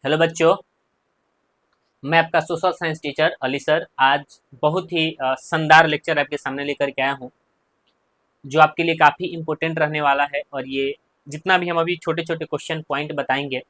Hello बच्चों, मैं आपका social science teacher Ali sir आज बहुत ही शानदार लेक्चर आपके सामने लेकर के आया हूँ जो आपके लिए काफ़ी इम्पोर्टेंट रहने वाला है। और ये जितना भी हम अभी छोटे छोटे क्वेश्चन पॉइंट बताएंगे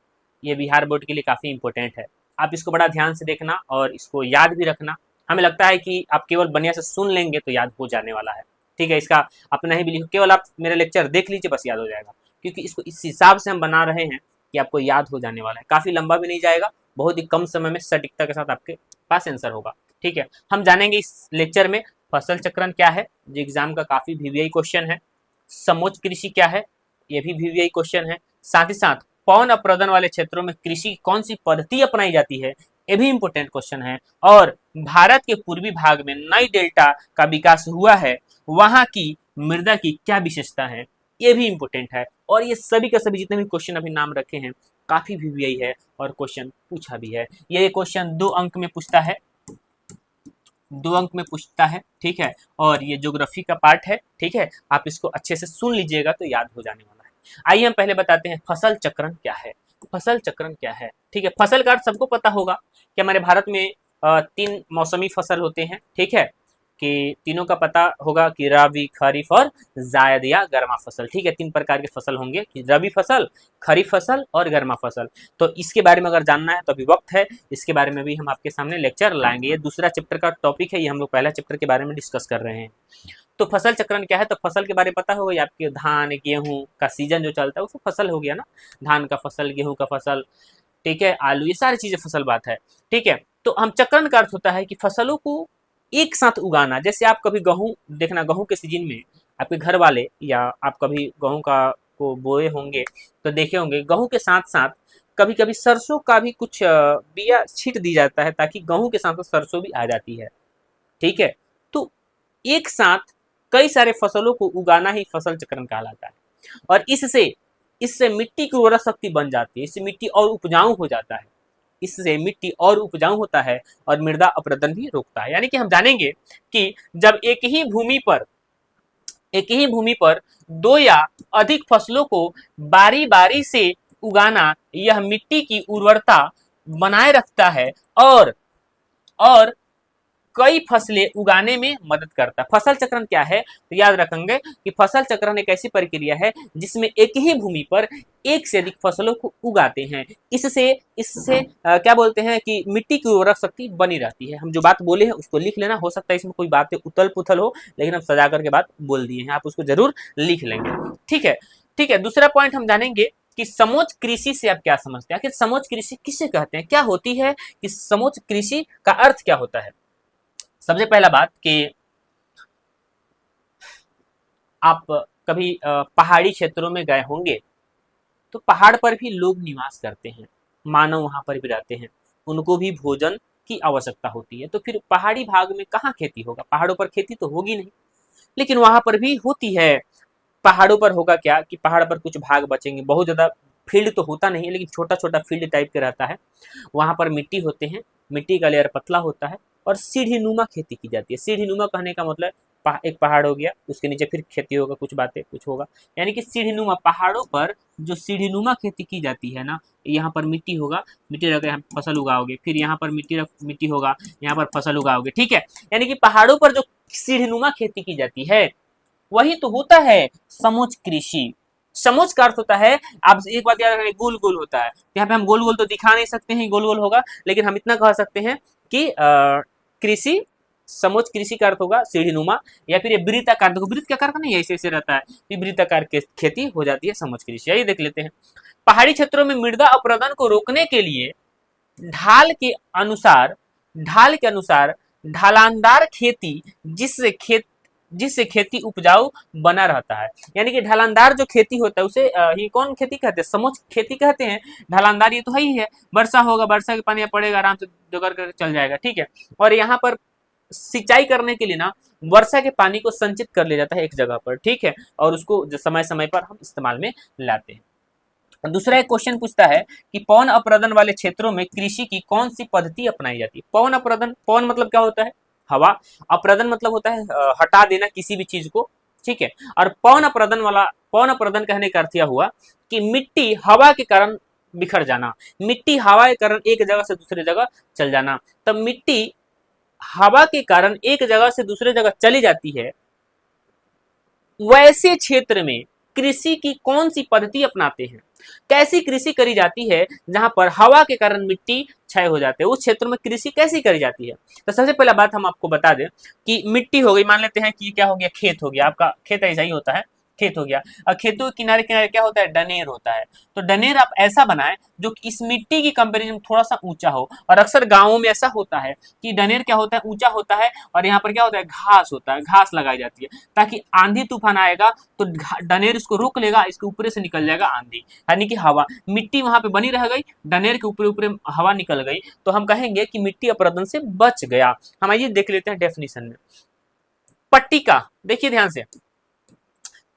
ये बिहार बोर्ड के लिए काफ़ी इम्पोर्टेंट है। आप इसको बड़ा ध्यान से देखना और इसको याद भी रखना। हमें लगता है कि आप केवल बढ़िया से सुन लेंगे तो याद हो जाने वाला है। ठीक है, इसका अपना ही बिलीव, केवल आप मेरा लेक्चर देख लीजिए बस याद हो जाएगा, क्योंकि इसको इस हिसाब से हम बना रहे हैं कि आपको याद हो जाने वाला है। काफ़ी लंबा भी नहीं जाएगा, बहुत ही कम समय में सटीकता के साथ आपके पास आंसर होगा। ठीक है, हम जानेंगे इस लेक्चर में फसल चक्रण क्या है, जो एग्जाम का काफी वीवीआई क्वेश्चन है। समोच्च कृषि क्या है, ये भी वीवीआई क्वेश्चन है। साथ ही साथ पवन अप्रदन वाले क्षेत्रों में कृषि की कौन सी पद्धति अपनाई जाती है, ये भी इंपॉर्टेंट क्वेश्चन है। और भारत के पूर्वी भाग में नई डेल्टा का विकास हुआ है, वहां की मृदा की क्या विशेषता है, ये भी इंपॉर्टेंट है। और ये सभी के सभी जितने भी क्वेश्चन अभी नाम रखे हैं काफी वीवीआई है और क्वेश्चन पूछा भी है। ये क्वेश्चन 2 अंक में पूछता है, 2 अंक में पूछता है। ठीक है, और ये ज्योग्राफी का पार्ट है। ठीक है, आप इसको अच्छे से सुन लीजिएगा तो याद हो जाने वाला है। आइए हम पहले बताते हैं फसल चक्रण क्या है। फसल चक्रण क्या है, ठीक है, फसल का अर्थ सबको पता होगा कि हमारे भारत में 3 मौसमी फसल होते हैं। ठीक है, कि तीनों का पता होगा कि रबी, खरीफ और जायद या गर्मा फसल। ठीक है, 3 प्रकार के फसल होंगे कि रबी फसल, खरीफ फसल और गर्मा फसल। तो इसके बारे में अगर जानना है तो अभी वक्त है, इसके बारे में भी हम आपके सामने लेक्चर लाएंगे। ये दूसरा चैप्टर का टॉपिक है, ये हम लोग पहला चैप्टर के बारे में डिस्कस कर रहे हैं। तो फसल चक्रण क्या है, तो फसल के बारे में पता होगा, आपके धान गेहूं का सीजन जो चलता है उसको फसल हो गया ना, धान का फसल, गेहूं का फसल, ठीक है, आलू, ये सारी चीजें फसल बात है। ठीक है, तो हम चक्रण का अर्थ होता है कि फसलों को एक साथ उगाना। जैसे आप कभी गेहूं देखना, गेहूं के सीजन में आपके घर वाले या आप कभी गेहूं का को बोए होंगे तो देखे होंगे, गेहूं के साथ साथ कभी कभी सरसों का भी कुछ बिया छींट दी जाता है ताकि गेहूं के साथ साथ सरसों भी आ जाती है। ठीक है, तो एक साथ कई सारे फसलों को उगाना ही फसल चक्रण कहलाता है। और इससे इससे मिट्टी की उर्वरा शक्ति बन जाती है, इससे मिट्टी और उपजाऊ हो जाता है, इससे मिट्टी और उपजाऊ होता है और मृदा अपरदन भी रोकता है। यानी कि हम जानेंगे कि जब एक ही भूमि पर 2 या अधिक फसलों को बारी बारी से उगाना यह मिट्टी की उर्वरता बनाए रखता है और कई फसलें उगाने में मदद करता है। फसल चक्रण क्या है, तो याद रखेंगे कि फसल चक्रण एक ऐसी प्रक्रिया है जिसमें एक ही भूमि पर एक से अधिक फसलों को उगाते हैं। इससे इससे क्या बोलते हैं कि मिट्टी की उर्वरक शक्ति बनी रहती है। हम जो बात बोले हैं उसको लिख लेना, हो सकता है इसमें कोई बातें उथल पुथल हो, लेकिन हम सजा करके बात बोल दिए हैं, आप उसको जरूर लिख लेंगे। ठीक है, ठीक है, दूसरा पॉइंट हम जानेंगे कि समोच्च कृषि से आप क्या समझते हैं, आखिर समोच्च कृषि किसे कहते हैं, क्या होती है, कि समोच्च कृषि का अर्थ क्या होता है। सबसे पहला बात कि आप कभी पहाड़ी क्षेत्रों में गए होंगे तो पहाड़ पर भी लोग निवास करते हैं, मानव वहां पर भी रहते हैं, उनको भी भोजन की आवश्यकता होती है। तो फिर पहाड़ी भाग में कहाँ खेती होगा, पहाड़ों पर खेती तो होगी नहीं, लेकिन वहां पर भी होती है। पहाड़ों पर होगा क्या कि पहाड़ पर कुछ भाग बचेंगे, बहुत ज्यादा फील्ड तो होता नहीं है लेकिन छोटा छोटा फील्ड टाइप के रहता है। वहां पर मिट्टी होते हैं, मिट्टी का लेयर पतला होता है और सीढ़ी नुमा खेती की जाती है। सीढ़ी नुमा कहने का मतलब एक पहाड़ हो गया, उसके नीचे फिर खेती होगा, कुछ बातें कुछ होगा, यानी कि सीढ़ी नुमा पहाड़ों पर जो सीढ़ी नुमा खेती की जाती है ना, यहाँ पर मिट्टी होगा, मिट्टी रख यहाँ फसल उगाओगे, फिर यहाँ पर मिट्टी होगा, यहाँ पर फसल उगाओगे। ठीक है, यानी कि पहाड़ों पर जो सीढ़ी नुमा खेती की जाती है वही तो होता है समोच्च कृषि। समोच्च का अर्थ होता है, आप एक बात याद रखें, गोल गोल होता है। यहाँ पे हम गोल गोल तो दिखा नहीं सकते हैं गोल गोल होगा, लेकिन हम इतना कह सकते हैं कि कृषि, समोच्च कृषि का अर्थ होगा सीढ़ी नुमा, या फिर ये वृत्ताकार, देखो वृत्त का आकार का नहीं ऐसे ऐसे रहता है, ये वृत्ताकार खेती हो जाती है समोच्च कृषि। यही देख लेते हैं। पहाड़ी क्षेत्रों में मृदा अपरदन को रोकने के लिए ढाल के अनुसार ढाल के अनुसार, ढालानदार खेती, जिससे खेती उपजाऊ बना रहता है। यानी कि ढलानदार जो खेती होता है उसे ये कौन खेती कहते हैं, समोच्च खेती कहते हैं। ढलानदार ये तो है ही है, वर्षा होगा, वर्षा के पानी पड़ेगा, आराम से जोगर कर चल जाएगा। ठीक है, और यहाँ पर सिंचाई करने के लिए ना वर्षा के पानी को संचित कर लिया जाता है एक जगह पर। ठीक है, और उसको समय समय पर हम इस्तेमाल में लाते हैं। दूसरा एक क्वेश्चन पूछता है कि पवन अपरदन वाले क्षेत्रों में कृषि की कौन सी पद्धति अपनाई जाती है। पवन अपरदन, पवन मतलब क्या होता है, हवा, अपरदन मतलब होता है हटा देना किसी भी चीज को। ठीक है, और पवन अपरदन कहने का अर्थ यह हुआ कि मिट्टी हवा के कारण बिखर जाना, मिट्टी हवा के कारण एक जगह से दूसरे जगह चल जाना। तब मिट्टी हवा के कारण एक जगह से दूसरे जगह चली जाती है, वैसे क्षेत्र में कृषि की कौन सी पद्धति अपनाते हैं? कैसी कृषि करी जाती है जहां पर हवा के कारण मिट्टी क्षय हो जाते हैं, उस क्षेत्र में कृषि कैसी करी जाती है? तो सबसे पहला बात हम आपको बता दें कि मिट्टी हो गई, मान लेते हैं कि क्या हो गया, खेत हो गया, आपका खेत ऐसा ही होता है, खेत हो गया, और खेतों के किनारे किनारे क्या होता है, डनेर होता है। तो डनेर आप ऐसा बनाएं जो कि इस मिट्टी की कंपेरिजन थोड़ा सा ऊंचा हो, और अक्सर गाँवों में ऐसा होता है कि डनेर क्या होता है, ऊंचा होता है, और यहाँ पर क्या होता है, घास होता है, घास लगाई जाती है, ताकि आंधी तूफान आएगा तो डनेर इसको रोक लेगा, इसके ऊपर से निकल जाएगा आंधी, यानी कि हवा, मिट्टी वहां पे बनी रह गई, डनेर के ऊपर ऊपर हवा निकल गई, तो हम कहेंगे कि मिट्टी अपरदन से बच गया। हम आइए देख लेते हैं डेफिनेशन में। पट्टिका, देखिए ध्यान से,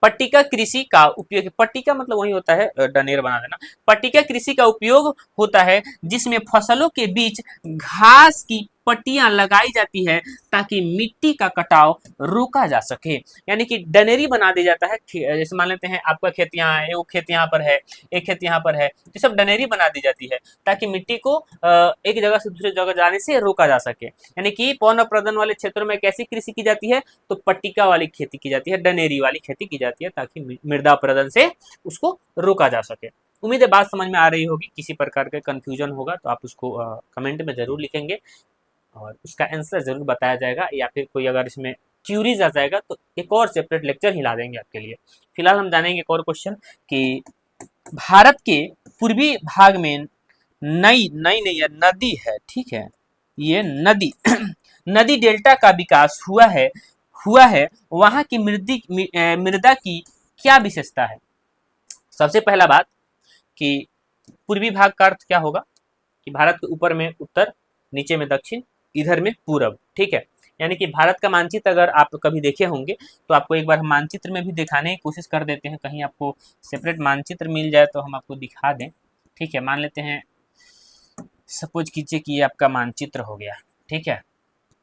पट्टिका कृषि का उपयोग, पट्टिका मतलब वही होता है डनेर बना देना। पट्टिका कृषि का उपयोग होता है जिसमें फसलों के बीच घास की पट्टियां लगाई जाती है ताकि मिट्टी का कटाव रोका जा सके। यानी कि डनेरी बना दिया जाता है, जैसे मान लेते हैं आपका खेत यहाँ है, वो खेत यहाँ पर है, एक खेत यहाँ पर है, तो सब डनेरी बना दी जाती है ताकि मिट्टी को एक जगह से दूसरी जगह जाने से रोका जा सके। यानी कि पौन प्रदन वाले क्षेत्रों में कैसी कृषि की जाती है, तो पट्टिका वाली खेती की जाती है, डनेरी वाली खेती की जाती है, ताकि मृदा प्रदन से उसको रोका जा सके। उम्मीद है बात समझ में आ रही होगी। किसी प्रकार का कंफ्यूजन होगा तो आप उसको कमेंट में जरूर लिखेंगे और उसका आंसर जरूर बताया जाएगा, या फिर कोई अगर इसमें क्यूरीज आ जाएगा तो एक और सेपरेट लेक्चर ही ला देंगे आपके लिए। फिलहाल हम जानेंगे एक और क्वेश्चन कि भारत के पूर्वी भाग में नई नई नहीं नदी है, ठीक है, ये नदी नदी डेल्टा का विकास हुआ है वहां की मृदा की क्या विशेषता है? सबसे पहला बात कि पूर्वी भाग का अर्थ क्या होगा कि भारत के ऊपर में उत्तर, नीचे में दक्षिण, इधर में पूरब, ठीक है। यानी कि भारत का मानचित्र अगर आप कभी देखे होंगे तो आपको एक बार हम मानचित्र में भी दिखाने की कोशिश कर देते हैं, कहीं आपको सेपरेट मानचित्र मिल जाए तो हम आपको दिखा दें, ठीक है। मान लेते हैं, सपोज कीजिए कि ये आपका मानचित्र हो गया, ठीक है,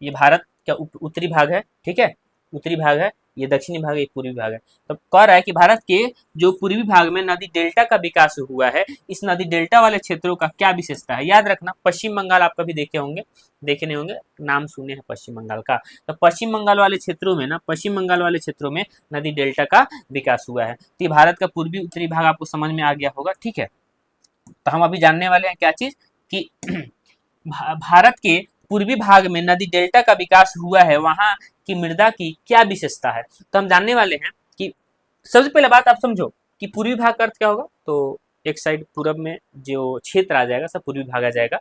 ये भारत का उत्तरी भाग है, ठीक है, उत्तरी भाग है, ये दक्षिणी भाग है, ये पूर्वी भाग है। तो कह रहा है कि भारत के जो पूर्वी भाग में नदी डेल्टा का विकास हुआ है, इस नदी डेल्टा वाले क्षेत्रों का क्या विशेषता है? याद रखना, पश्चिम बंगाल आप कभी देखे होंगे, देखे नहीं होंगे, नाम सुने हैं पश्चिम बंगाल का। तो पश्चिम बंगाल वाले क्षेत्रों में ना, पश्चिम बंगाल वाले क्षेत्रों में नदी डेल्टा का विकास हुआ है। तो ये भारत का पूर्वी उत्तरी भाग आपको समझ में आ गया होगा, ठीक है। तो हम अभी जानने वाले हैं क्या चीज कि भारत के पूर्वी भाग में नदी डेल्टा का विकास हुआ है, वहां की मृदा की क्या विशेषता है? तो हम जानने वाले हैं कि सबसे पहले बात आप समझो कि पूर्वी भाग का अर्थ क्या होगा। तो एक साइड पूरब में जो क्षेत्र आ जाएगा सब पूर्वी भाग आ जाएगा,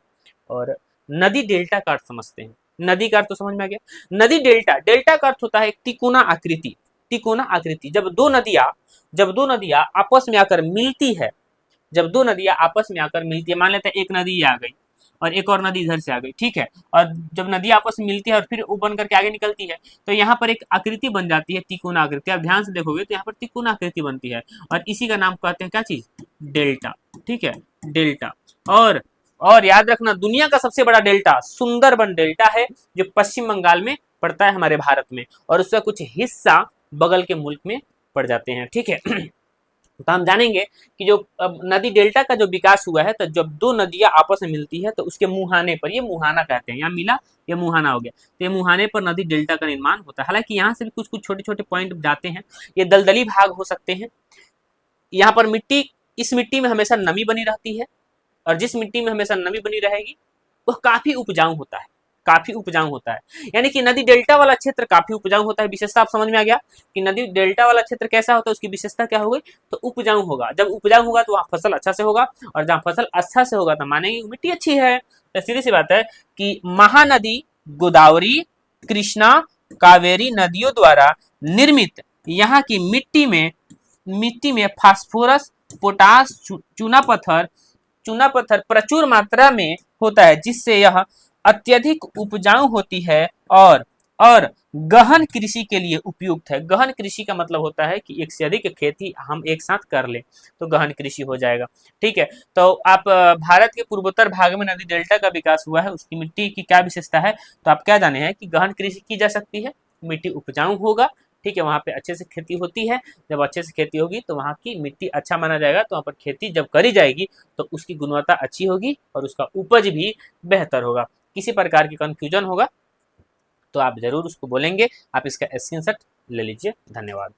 और नदी डेल्टा का अर्थ समझते हैं। नदी का अर्थ तो समझ में आ गया। नदी डेल्टा, डेल्टा का अर्थ होता है एक तिकोना आकृति, तिकोना आकृति। जब दो नदियां आपस में आकर मिलती है, जब दो नदियां आपस में आकर मिलती है, मान लेते हैं एक नदी आ गई और एक और नदी इधर से आ गई, ठीक है, और जब नदी आपस में मिलती है और फिर वो बन करके आगे निकलती है तो यहाँ पर एक आकृति बन जाती है, तिकोना आकृति। आप ध्यान से देखोगे तो यहाँ पर तिकोना आकृति बनती है, और इसी का नाम कहते हैं क्या चीज, डेल्टा, ठीक है, डेल्टा। और याद रखना, दुनिया का सबसे बड़ा डेल्टा सुंदरबन डेल्टा है, जो पश्चिम बंगाल में पड़ता है हमारे भारत में, और उसका कुछ हिस्सा बगल के मुल्क में पड़ जाते हैं, ठीक है। तो हम जानेंगे कि जो नदी डेल्टा का जो विकास हुआ है, तो जब दो नदियां आपस में मिलती है तो उसके मुहाने पर, ये मुहाना कहते हैं, यहाँ मिला ये मुहाना हो गया, तो ये मुहाने पर नदी डेल्टा का निर्माण होता है। हालांकि यहाँ से भी कुछ कुछ छोटे छोटे पॉइंट जाते हैं, ये दलदली भाग हो सकते हैं। यहाँ पर मिट्टी, इस मिट्टी में हमेशा नमी बनी रहती है, और जिस मिट्टी में हमेशा नमी बनी रहेगी वह काफी उपजाऊ होता है, काफी उपजाऊ होता है। यानी कि नदी डेल्टा वाला क्षेत्र काफी उपजाऊ होता है। विशेषता आप समझ में आ गया कि नदी डेल्टा वाला क्षेत्र कैसा होता है, उसकी विशेषता क्या हो गई, तो उपजाऊ होगा। जब उपजाऊ होगा तो वहाँ फसल अच्छा से होगा, और जहाँ फसल अच्छा से होगा तो मानेंगे मिट्टी अच्छी है। तो सीधी सी बात है कि महानदी गोदावरी, कृष्णा, कावेरी नदियों द्वारा निर्मित यहाँ की मिट्टी में फास्फोरस, पोटास, चूना पत्थर प्रचुर मात्रा में होता है, जिससे यह अत्यधिक उपजाऊ होती है और गहन कृषि के लिए उपयुक्त है। गहन कृषि का मतलब होता है कि एक से अधिक खेती हम एक साथ कर ले तो गहन कृषि हो जाएगा, ठीक है। तो आप भारत के पूर्वोत्तर भाग में नदी डेल्टा का विकास हुआ है, उसकी मिट्टी की क्या विशेषता है, तो आप क्या जाने हैं कि गहन कृषि की जा सकती है, मिट्टी उपजाऊ होगा, ठीक है, वहाँ पे अच्छे से खेती होती है। जब अच्छे से खेती होगी तो वहाँ की मिट्टी अच्छा माना जाएगा, तो वहाँ पर खेती जब करी जाएगी तो उसकी गुणवत्ता अच्छी होगी और उसका उपज भी बेहतर होगा। किसी प्रकार की कन्फ्यूजन होगा तो आप ज़रूर उसको बोलेंगे। आप इसका स्क्रीनशॉट ले लीजिए। धन्यवाद।